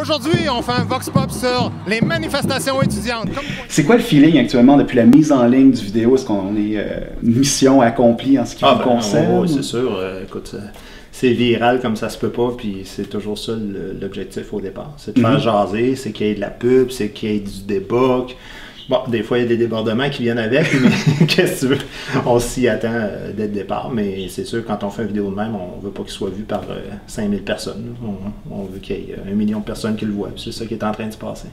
Aujourd'hui, on fait un Vox Pop sur les manifestations étudiantes. C'est quoi le feeling actuellement depuis la mise en ligne du vidéo? Est-ce qu'on est mission accomplie en ce qui vous concerne? Oui, c'est sûr. Écoute, c'est viral comme ça se peut pas, puis c'est toujours ça l'objectif au départ. C'est de faire jaser, c'est qu'il y ait de la pub, c'est qu'il y ait du débat. Bon, des fois, il y a des débordements qui viennent avec, mais qu'est-ce que tu veux? On s'y attend dès le départ, mais c'est sûr, quand on fait une vidéo de même, on veut pas qu'il soit vu par 5000 personnes. On veut qu'il y ait 1 million de personnes qui le voient, c'est ça qui est en train de se passer.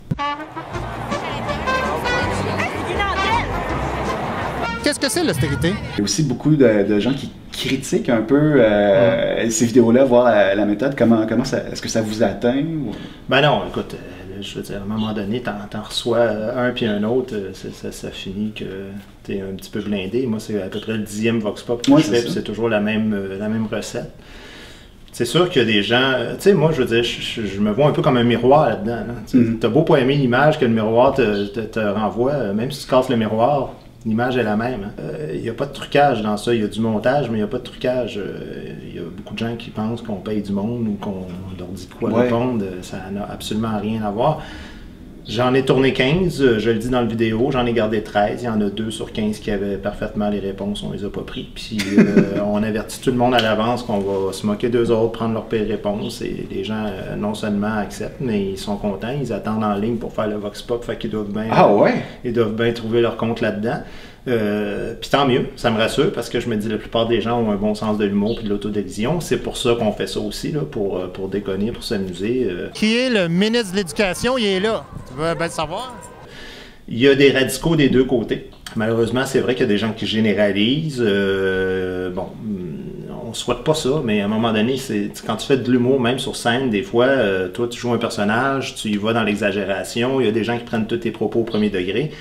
Qu'est-ce que c'est l'austérité? Il y a aussi beaucoup de gens qui critiquent un peu ces vidéos-là, voir la méthode. Comment est-ce que ça vous atteint? Ou... Ben non, écoute... je veux dire, à un moment donné, t'en reçois un puis un autre, ça finit que t'es un petit peu blindé. Moi, c'est à peu près le 10e Vox Pop que je fais, puis c'est toujours la même recette. C'est sûr qu'il y a des gens... Tu sais, moi, je veux dire, je me vois un peu comme un miroir là-dedans. Là. T'as beau pas aimer l'image que le miroir te renvoie, même si tu casses le miroir, l'image est la même. Il n'y a pas de trucage dans ça. Il y a du montage, mais il n'y a pas de trucage. Il y a beaucoup de gens qui pensent qu'on paye du monde ou qu'on leur dit de quoi répondre. Ça n'a absolument rien à voir. J'en ai tourné 15, je le dis dans la vidéo, j'en ai gardé 13. Il y en a 2 sur 15 qui avaient parfaitement les réponses, on les a pas pris. Puis on avertit tout le monde à l'avance qu'on va se moquer d'eux autres, prendre leur pire réponse. Et les gens non seulement acceptent, mais ils sont contents, ils attendent en ligne pour faire le Vox Pop, fait qu'ils doivent bien ils doivent bien trouver leur compte là-dedans. Puis tant mieux, ça me rassure parce que je me dis la plupart des gens ont un bon sens de l'humour et de l'autodérision. C'est pour ça qu'on fait ça aussi, là, pour déconner, pour s'amuser. Qui est le ministre de l'Éducation? Il est là. Tu veux bien le savoir? Il y a des radicaux des deux côtés. Malheureusement, c'est vrai qu'il y a des gens qui généralisent. Bon, on souhaite pas ça, mais à un moment donné, quand tu fais de l'humour, même sur scène, des fois, toi, tu joues un personnage, tu y vas dans l'exagération. Il y a des gens qui prennent tous tes propos au premier degré.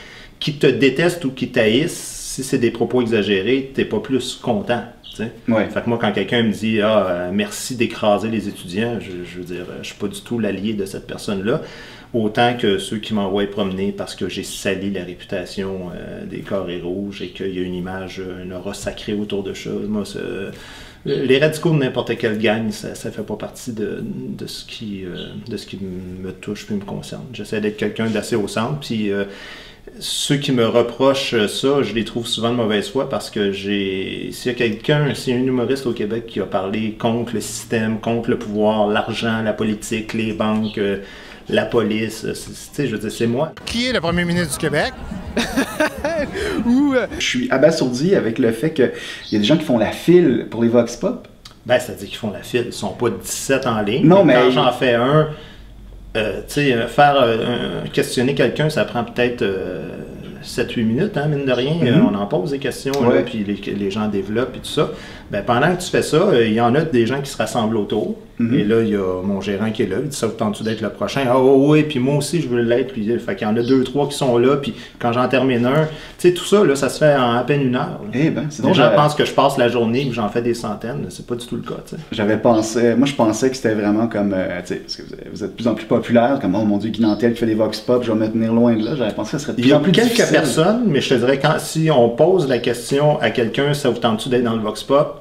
Qui te détestent ou qui t'haïssent, si c'est des propos exagérés, t'es pas plus content. Fait que moi, quand quelqu'un me dit merci d'écraser les étudiants, je veux dire, je suis pas du tout l'allié de cette personne-là. Autant que ceux qui m'envoient promener parce que j'ai sali la réputation des carrés rouges et qu'il y a une image, une aura sacrée autour de ça. Moi, les radicaux de n'importe quelle gang, ça fait pas partie de ce qui me touche et me concerne. J'essaie d'être quelqu'un d'assez au centre, puis ceux qui me reprochent ça, je les trouve souvent de mauvaise foi parce que s'il y a un humoriste au Québec qui a parlé contre le système, contre le pouvoir, l'argent, la politique, les banques, la police, tu sais, je veux dire, c'est moi. Qui est le premier ministre du Québec? Je suis abasourdi avec le fait qu'il y a des gens qui font la file pour les Vox Pop. Ben, c'est-à-dire qu'ils font la file, ils sont pas 17 en ligne. Non, mais quand j'en fais un, questionner quelqu'un, ça prend peut-être 7-8 minutes, hein, mine de rien. On en pose des questions, là, puis les gens développent et tout ça. Ben, pendant que tu fais ça, il y en a des gens qui se rassemblent autour. Et là, il y a mon gérant qui est là. Il dit, ça vous tente-tu d'être le prochain? Ah oui, puis moi aussi, je veux l'être. Puis, fait qu'il y en a 2-3 qui sont là. Puis quand j'en termine un, tu sais, tout ça, là, ça se fait en à peine 1 heure. Eh ben, c'est les gens pensent que je passe la journée et que j'en fais des centaines. C'est pas du tout le cas, tu sais. Moi, je pensais que c'était vraiment comme, tu sais, parce que vous êtes de plus en plus populaire, comme, oh mon Dieu, Guy Nantel qui fait des Vox Pop, je vais me tenir loin de là. J'avais pensé que ça serait de plus en plus difficile. Il y a quelques personnes, mais je te dirais, si on pose la question à quelqu'un, ça vous tente-tu d'être dans le Vox Pop?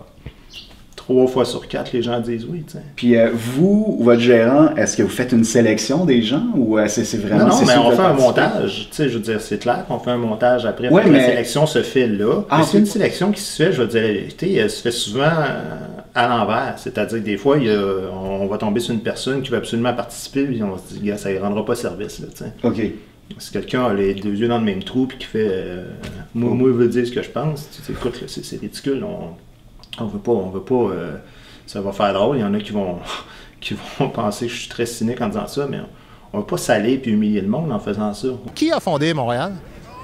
3 fois sur 4, les gens disent oui. T'sais. Puis vous, votre gérant, est-ce que vous faites une sélection des gens ou c'est vraiment... Non, mais on fait un montage. Je veux dire, c'est clair qu'on fait un montage après. La sélection se fait là. C'est une sélection qui se fait, je veux dire, elle se fait souvent à l'envers. C'est-à-dire que des fois, on va tomber sur une personne qui veut absolument participer et on se dit, gars, ça ne rendra pas service. Là, OK. Si quelqu'un a les 2 yeux dans le même trou et qui fait moi, il veut dire ce que je pense, écoute, c'est ridicule. On veut pas, ça va faire drôle. Il y en a qui vont penser que je suis très cynique en disant ça, mais on va pas saler puis humilier le monde en faisant ça. Qui a fondé Montréal?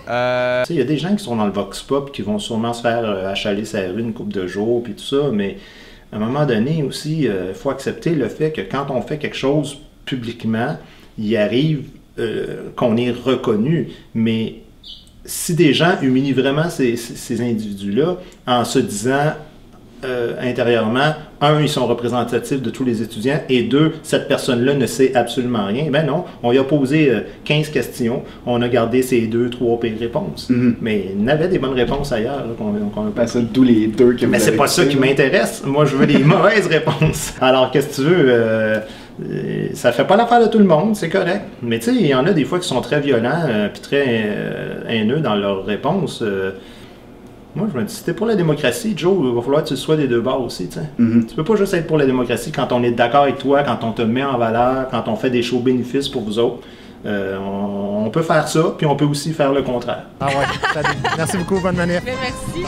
Il y a des gens qui sont dans le Vox Pop qui vont sûrement se faire achaler sa rue une couple de jours puis tout ça, mais à un moment donné aussi, il faut accepter le fait que quand on fait quelque chose publiquement, il arrive qu'on est reconnu, mais si des gens humilient vraiment ces individus-là en se disant intérieurement, 1, ils sont représentatifs de tous les étudiants, et 2, cette personne-là ne sait absolument rien. Ben non, on lui a posé 15 questions, on a gardé ces 2-3 pires réponses. Mais il y avait des bonnes réponses ailleurs qu'on a pas. Ça, d'où les 2 que vous Mais c'est pas ça qui m'intéresse. Moi, je veux des mauvaises réponses. Alors, qu'est-ce que tu veux? Ça fait pas l'affaire de tout le monde, c'est correct. Mais tu sais, il y en a des fois qui sont très violents puis très haineux dans leurs réponses. Moi, je me dis, si t'es pour la démocratie, Joe, il va falloir que tu sois des deux bords aussi, tu sais. Tu peux pas juste être pour la démocratie quand on est d'accord avec toi, quand on te met en valeur, quand on fait des shows bénéfices pour vous autres. On peut faire ça, puis on peut aussi faire le contraire. Ah ouais, salut. Merci beaucoup, bonne manif. Mais merci.